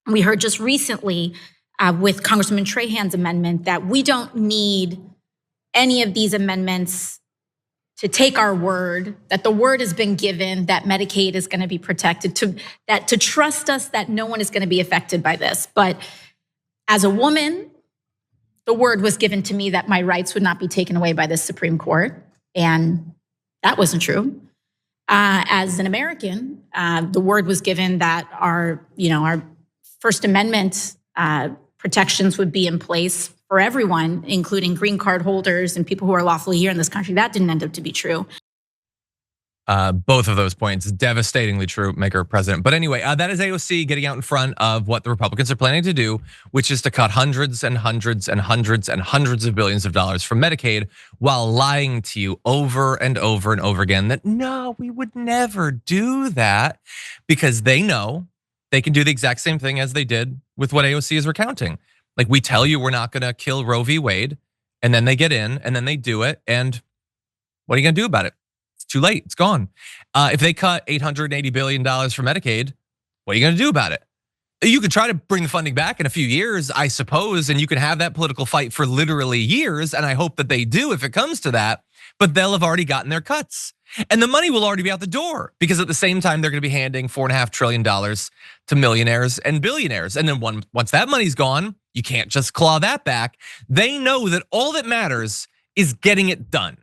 We heard just recently with Congressman Trahan's amendment that we don't need any of these amendments to take our word, that the word has been given, that Medicaid is going to be protected, to trust us that no one is going to be affected by this. But as a woman, the word was given to me that my rights would not be taken away by the Supreme Court, and that wasn't true. As an American, the word was given that our First Amendment protections would be in place for everyone, including green card holders and people who are lawfully here in this country. That didn't end up to be true. Both of those points, devastatingly true, make her president. But anyway, that is AOC getting out in front of what the Republicans are planning to do, which is to cut hundreds and hundreds and hundreds and hundreds of billions of dollars from Medicaid while lying to you over and over and over again that no, we would never do that, because they know they can do the exact same thing as they did with what AOC is recounting. Like, we tell you we're not gonna kill Roe v. Wade, and then they get in and then they do it, and what are you gonna do about it? It's too late, it's gone. If they cut $880 billion from Medicaid, what are you gonna do about it? You could try to bring the funding back in a few years, I suppose, and you can have that political fight for literally years, and I hope that they do if it comes to that, but they'll have already gotten their cuts. And the money will already be out the door, because at the same time, they're gonna be handing $4.5 trillion to millionaires and billionaires. And then once that money's gone, you can't just claw that back. They know that all that matters is getting it done,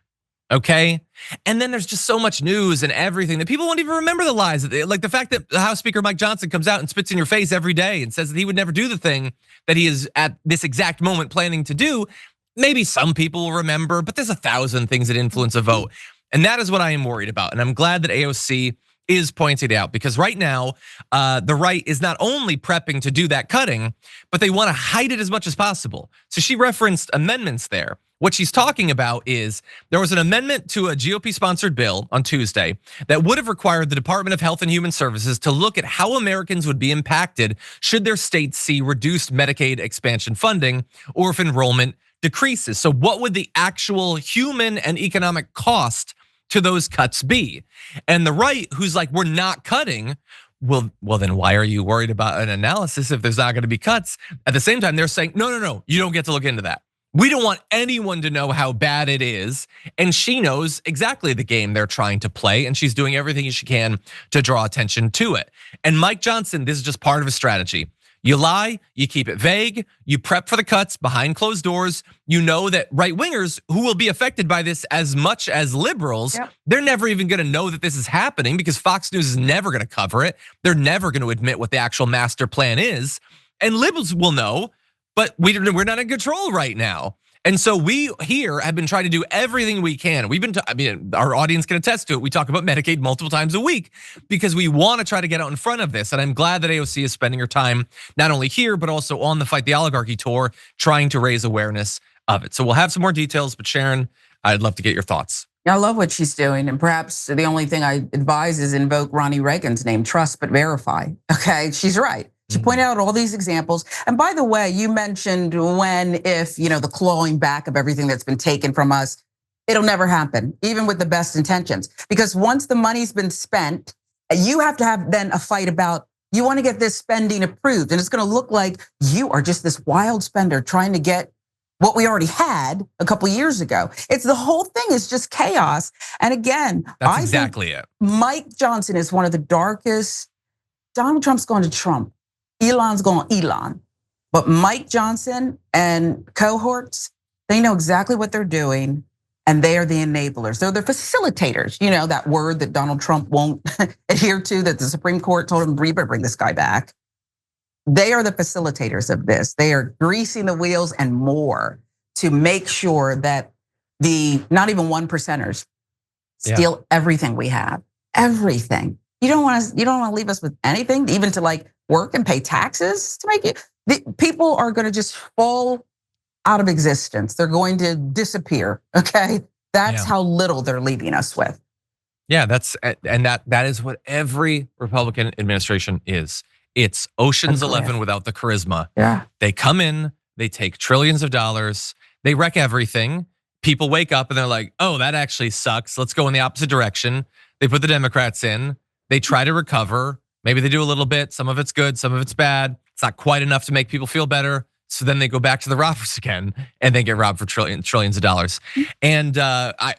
okay? And then there's just so much news and everything that people won't even remember the lies. Like the fact that House Speaker Mike Johnson comes out and spits in your face every day and says that he would never do the thing that he is at this exact moment planning to do. Maybe some people will remember, but there's 1,000 things that influence a vote. And that is what I am worried about. And I'm glad that AOC is pointed out, because right now, the right is not only prepping to do that cutting, but they want to hide it as much as possible. So she referenced amendments there. What she's talking about is there was an amendment to a GOP-sponsored bill on Tuesday that would have required the Department of Health and Human Services to look at how Americans would be impacted should their states see reduced Medicaid expansion funding or if enrollment decreases. So what would the actual human and economic cost to those cuts be? And the right, who's like, we're not cutting, well then why are you worried about an analysis if there's not gonna be cuts? At the same time, they're saying, no, you don't get to look into that. We don't want anyone to know how bad it is. And she knows exactly the game they're trying to play, and she's doing everything she can to draw attention to it. And Mike Johnson, this is just part of his strategy. You lie, you keep it vague, you prep for the cuts behind closed doors. You know that right wingers who will be affected by this as much as liberals, they're never even gonna know that this is happening because Fox News is never gonna cover it. They're never gonna admit what the actual master plan is. And liberals will know, but we're not in control right now. And so we here have been trying to do everything we can. Our audience can attest to it. We talk about Medicaid multiple times a week because we want to try to get out in front of this. And I'm glad that AOC is spending her time not only here, but also on the Fight the Oligarchy tour, trying to raise awareness of it. So we'll have some more details, but Sharon, I'd love to get your thoughts. I love what she's doing. And perhaps the only thing I advise is invoke Ronnie Reagan's name, trust but verify. Okay, she's right. She pointed out all these examples. And by the way, you mentioned if the clawing back of everything that's been taken from us, it'll never happen, even with the best intentions. Because once the money's been spent, you have to have then a fight about, you want to get this spending approved. And it's going to look like you are just this wild spender trying to get what we already had a couple years ago. It's the whole thing is just chaos. And again, that's exactly it. Mike Johnson is one of the darkest. Donald Trump's going to Trump. Elon's going Elon. But Mike Johnson and cohorts, they know exactly what they're doing, and they are the enablers. They're the facilitators. That word that Donald Trump won't adhere to, that the Supreme Court told him, bring this guy back. They are the facilitators of this. They are greasing the wheels and more to make sure that the not even 1%ers steal everything we have. Everything. You don't want to leave us with anything, even to work and pay taxes to make it. People are going to just fall out of existence. They're going to disappear. Okay, that's how little they're leaving us with. Yeah, that is what every Republican administration is. It's Ocean's 11 without the charisma. Yeah, they come in, they take trillions of dollars, they wreck everything. People wake up and they're like, oh, that actually sucks. Let's go in the opposite direction. They put the Democrats in. They try to recover. Maybe they do a little bit. Some of it's good, some of it's bad. It's not quite enough to make people feel better. So then they go back to the robbers again and they get robbed for trillions of dollars. And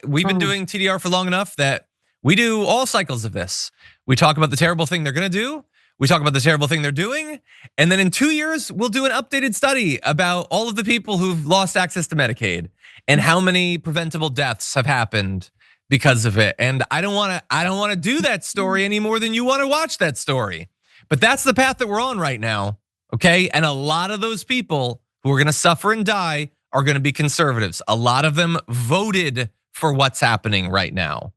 we've been doing TDR for long enough that we do all cycles of this. We talk about the terrible thing they're gonna do. We talk about the terrible thing they're doing. And then in 2 years, we'll do an updated study about all of the people who've lost access to Medicaid and how many preventable deaths have happened because of it. And I don't wanna do that story any more than you wanna watch that story. But that's the path that we're on right now. Okay, and a lot of those people who are gonna suffer and die are gonna be conservatives. A lot of them voted for what's happening right now.